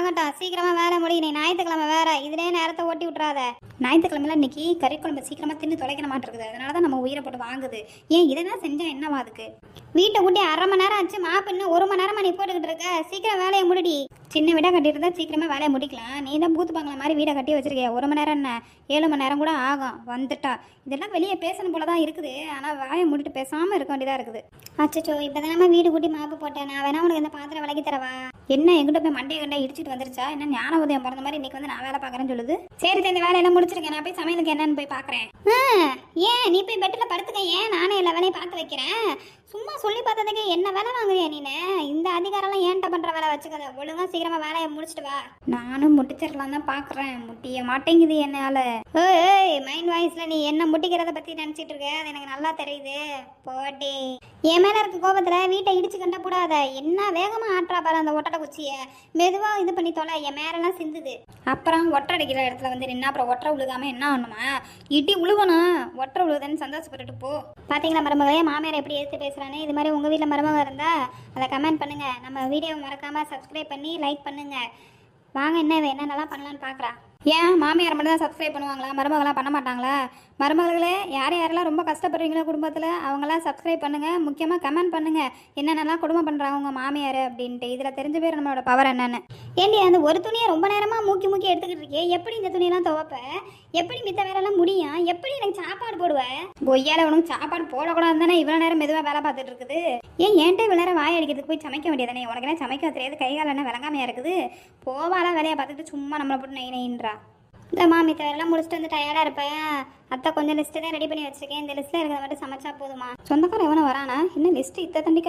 ஆகட்டும், சீக்கிரமா வேலை முடி. நீ ஞாயிற்றுக்கிழமை வேற, இதுலயே நேரத்தை ஓட்டி விட்டுறாத. ஞாயிற்றுக்கிழமைல இன்னைக்கு கறி குழம்பு சீக்கிரமா தின்னு தொலைக்க மாட்டிருக்குது, அதனாலதான் நம்ம உயிரை போட்டு வாங்குது. ஏன் இதெல்லாம் செஞ்சா என்னவா அதுக்கு? வீட்டை கூட்டி 1/2 மணி நேரம் ஆச்சு, மாப்பு இன்னும் 1 மணி நேரமா நீ போட்டுக்கிட்டு இருக்க. சீக்கிரம் வேலையை முடிடி. சின்ன வீடாக கட்டிட்டு சீக்கிரமா வேலையை முடிக்கலாம். நீ தான் பூத்து பாங்கள மாதிரி வீடை கட்டி வச்சிருக்கே. 1 மணி நேரம் என்ன, 7 மணி நேரம் கூட ஆகும் வந்துட்டா. இதெல்லாம் வெளியே பேசணும் போல தான் இருக்குது, ஆனால் வாயை முடிட்டு பேசாமல் இருக்க வேண்டியதாக இருக்குது. அச்சோ, இப்போ தானே வீடு கூட்டி மாப்பு போட்டேன். நான் வேணா உனக்கு இந்த பாத்திரம் விலகி தரவா? என்ன எங்கிட்ட போய் மண்டையை கண்டா இடிச்சிட்டு வந்துருச்சா? என்ன ஞான உதயம் பிறந்த மாதிரி இன்னைக்கு வந்து நான் வேலை பார்க்குறேன்னு சொல்லுது. சரி, இந்த வேலையெல்லாம் முடிச்சிருக்கேன். நான் போய் சமையலுக்கு என்னன்னு போய் பார்க்குறேன். ஏன் நீ போய் பெட்டில் படுத்துக்க, ஏன் நானே எல்லா வேலையும் பார்த்து வைக்கிறேன். சும்மா சொல்லி பார்த்ததுக்கு என்ன வேலை வாங்குறியா நீனு? இந்த அதிகாரம்லாம் ஏன்ட்ட பண்ணுற வேலை வச்சுக்கத. ஒழுங்கா சீக்கிரமா வேலையை முடிச்சுட்டு வா. நானும் முட்டிச்சிடலாம் தான் பார்க்குறேன், முட்டிய மாட்டேங்குது என்னால. ஏய், மைண்ட் வாய்ஸ்ல நீ என்ன முட்டிக்கிறத பற்றி நினச்சிட்டு இருக்க, அது எனக்கு நல்லா தெரியுது. போட்டி என் மேலே இருக்க கோபத்தில் வீட்டை இடிச்சு கண்ட கூடாத. என்ன வேகமாக ஆட்டுறா பாரு அந்த ஒட்டடை குச்சியை. மெதுவாக இது பண்ணி தொலை, என் மேலெல்லாம் சிந்துது. அப்புறம் ஒட்டை அடிக்கிற இடத்துல வந்து நின்னா அப்புறம் ஒட்டரை உழுகாமல் என்ன ஆகணுமா? இடி உழுவணும், ஒட்டரை உழுகுதுன்னு சந்தோஷப்பட்டுட்டு போ. பார்த்தீங்களா மருமகளே, மாமியார் எப்படி எடுத்து பேசுகிறானே. இது மாதிரி உங்கள் வீட்டில் மருமகள் இருந்தால் அதை கமெண்ட் பண்ணுங்கள். நம்ம வீடியோவை மறக்காமல் சப்ஸ்கிரைப் பண்ணி லைக் பண்ணுங்கள். வாங்க என்னென்னலாம் பண்ணலான்னு பார்க்குறா. ஏன் மாமியார் மட்டும் தான் சப்ஸ்கிரைப் பண்ணுவாங்களா, மருமகளாம் பண்ண மாட்டாங்களா? மருமகளே, யாரெல்லாம் ரொம்ப கஷ்டப்படுறீங்களோ குடும்பத்தில் அவங்களாம் சப்ஸ்கிரைப் பண்ணுங்கள். முக்கியமாக கமெண்ட் பண்ணுங்கள் என்னென்னலாம் குடும்பம் பண்ணுறாங்க உங்கள் மாமியார் அப்படின்ட்டு. இதில் தெரிஞ்ச பேர் நம்மளோட பவர் என்னென்னு. ஏண்டி அந்த ஒரு துணியை ரொம்ப நேரமாக மூக்கி எடுத்துக்கிட்டு இருக்கே, எப்படி இந்த துணியெல்லாம் துவைப்ப? எப்படி மித்த வேலைலாம் முடியும்? எப்படி எனக்கு சாப்பாடு போடுவேன்? பொய்யால உனக்கு சாப்பாடு போடக்கூடாது தானே இவ்வளோ நேரம் மெதுவாக வேலை பார்த்துட்டு இருக்குது. ஏன் என்கிட்ட இவ்வளோ நேரம் வாய் அடிக்கிறதுக்கு போய் சமைக்க வேண்டியதானே? உனக்கு என்ன சமைக்க தெரியாது, கைகால என்ன விளங்காமையாக இருக்குது? போவாலாம் வேலையை பார்த்துட்டு சும்மா நம்மளை போட்டு நெய்ன்றா. இந்த மாமி தவிரலாம் முடிச்சுட்டு வந்து டயர்டாக இருப்பேன். அத்தை கொஞ்சம் லிஸ்ட்டு தான் ரெடி பண்ணி வச்சுருக்கேன், இந்த லிஸ்ட்டில் இருக்கிறத மட்டும் சமைச்சா போதுமா? சொந்தக்காரன் எவனை வரானா? இன்னும் லிஸ்ட்டு இத்த தண்டிக்கா